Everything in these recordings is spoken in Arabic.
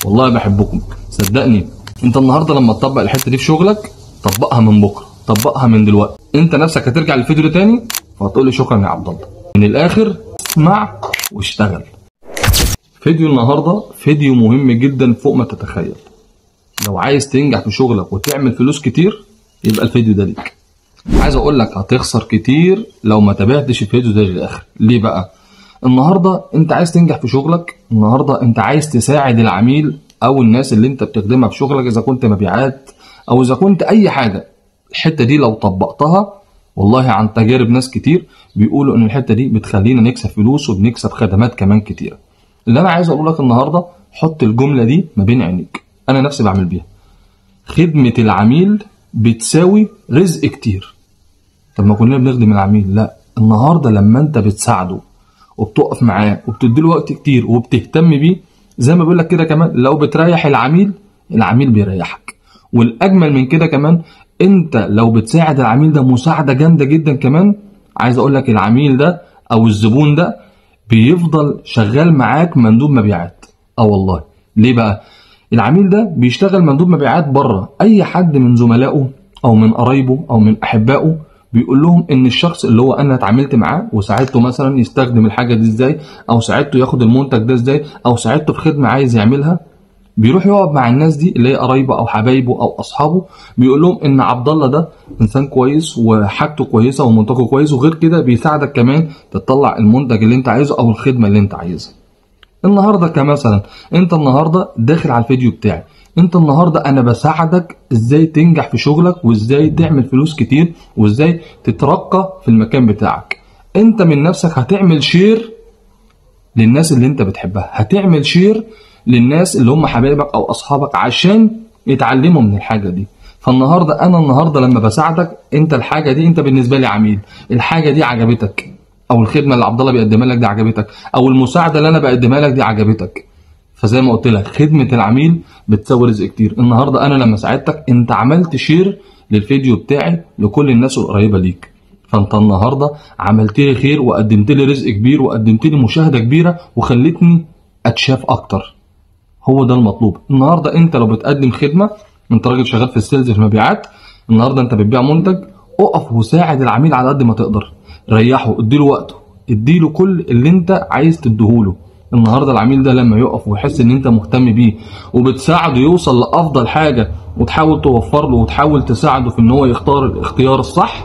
والله بحبكم. صدقني انت النهارده لما تطبق الحته دي في شغلك، طبقها من بكره، طبقها من دلوقتي. انت نفسك هترجع للفيديو ده تاني وهتقول لي شكرا يا عبد الله. من الاخر اسمع واشتغل. فيديو النهارده فيديو مهم جدا فوق ما تتخيل. لو عايز تنجح في شغلك وتعمل فلوس كتير يبقى الفيديو ده ليك. عايز اقول لك هتخسر كتير لو ما تابعتش الفيديو ده للاخر. ليه بقى؟ النهارده انت عايز تنجح في شغلك، النهارده انت عايز تساعد العميل او الناس اللي انت بتخدمها في شغلك، اذا كنت مبيعات او اذا كنت اي حاجه. الحته دي لو طبقتها، والله عن تجارب ناس كتير بيقولوا ان الحته دي بتخلينا نكسب فلوس وبنكسب خدمات كمان كتيره. اللي انا عايز اقول لك النهارده، حط الجمله دي ما بين عينيك، انا نفسي بعمل بيها. خدمه العميل بتساوي رزق كتير. طب ما كنا بنخدم العميل؟ لا، النهارده لما انت بتساعده وبتقف معاه وبتديله وقت كتير وبتهتم بيه، زي ما بقول لك كده كمان، لو بتريح العميل، العميل بيريحك. والاجمل من كده كمان، انت لو بتساعد العميل ده مساعده جامده جدا كمان، عايز اقول لك العميل ده او الزبون ده بيفضل شغال معاك مندوب مبيعات. والله. ليه بقى؟ العميل ده بيشتغل مندوب مبيعات بره. اي حد من زملائه او من قرايبه او من احبائه بيقول لهم ان الشخص اللي هو انا اتعاملت معاه وساعدته مثلا يستخدم الحاجه دي ازاي، او ساعدته ياخد المنتج ده ازاي، او ساعدته في خدمه عايز يعملها، بيروح يقعد مع الناس دي اللي هي قرايبه او حبايبه او اصحابه، بيقول لهم ان عبد الله ده انسان كويس وحاجته كويسه ومنتجه كويس، وغير كده بيساعدك كمان تطلع المنتج اللي انت عايزه او الخدمه اللي انت عايزها. النهارده كمثلا انت النهارده داخل على الفيديو بتاعي، انت النهارده انا بساعدك ازاي تنجح في شغلك وازاي تعمل فلوس كتير وازاي تترقى في المكان بتاعك. انت من نفسك هتعمل شير للناس اللي انت بتحبها، هتعمل شير للناس اللي هم حبايبك او اصحابك عشان يتعلموا من الحاجه دي. فالنهارده انا النهارده لما بساعدك، انت الحاجه دي انت بالنسبه لي عميل، الحاجه دي عجبتك، او الخدمه اللي عبد الله بيقدمها لك دي عجبتك، او المساعده اللي انا بقدمها لك دي عجبتك. فزي ما قلت لك، خدمه العميل بتساوي رزق كتير. النهارده انا لما ساعدتك انت عملت شير للفيديو بتاعي لكل الناس القريبه ليك، فانت النهارده عملت لي خير وقدمت لي رزق كبير وقدمت لي مشاهده كبيره وخلتني اتشاف اكتر. هو ده المطلوب. النهارده انت لو بتقدم خدمه، انت راجل شغال في السيلز في المبيعات، النهارده انت بتبيع منتج، اقف وساعد العميل على قد ما تقدر، ريحه، اديله وقته، اديله كل اللي انت عايز تديهوله. النهارده العميل ده لما يقف ويحس ان انت مهتم بيه وبتساعده يوصل لافضل حاجه وتحاول توفر له وتحاول تساعده في ان هو يختار الاختيار الصح،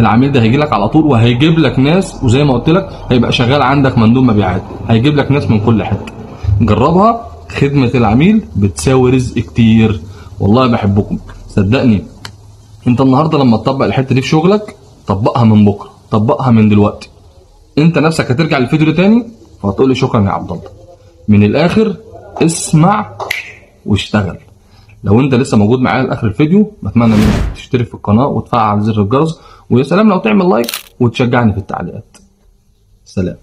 العميل ده هيجي لك على طول وهيجيب لك ناس، وزي ما قلت لك هيبقى شغال عندك مندوب مبيعات، هيجيب لك ناس من كل حته. جربها، خدمه العميل بتساوي رزق كتير. والله بحبكم. صدقني انت النهارده لما تطبق الحته دي في شغلك، طبقها من بكره، طبقها من دلوقتي. انت نفسك هترجع للفيديو ده تاني وهتقول لي شكرا يا عبد الله. من الاخر اسمع واشتغل. لو انت لسه موجود معايا لاخر الفيديو، بتمنى منك تشترك في القناه وتفعل زر الجرس، ويا سلام لو تعمل لايك وتشجعني في التعليقات. سلام.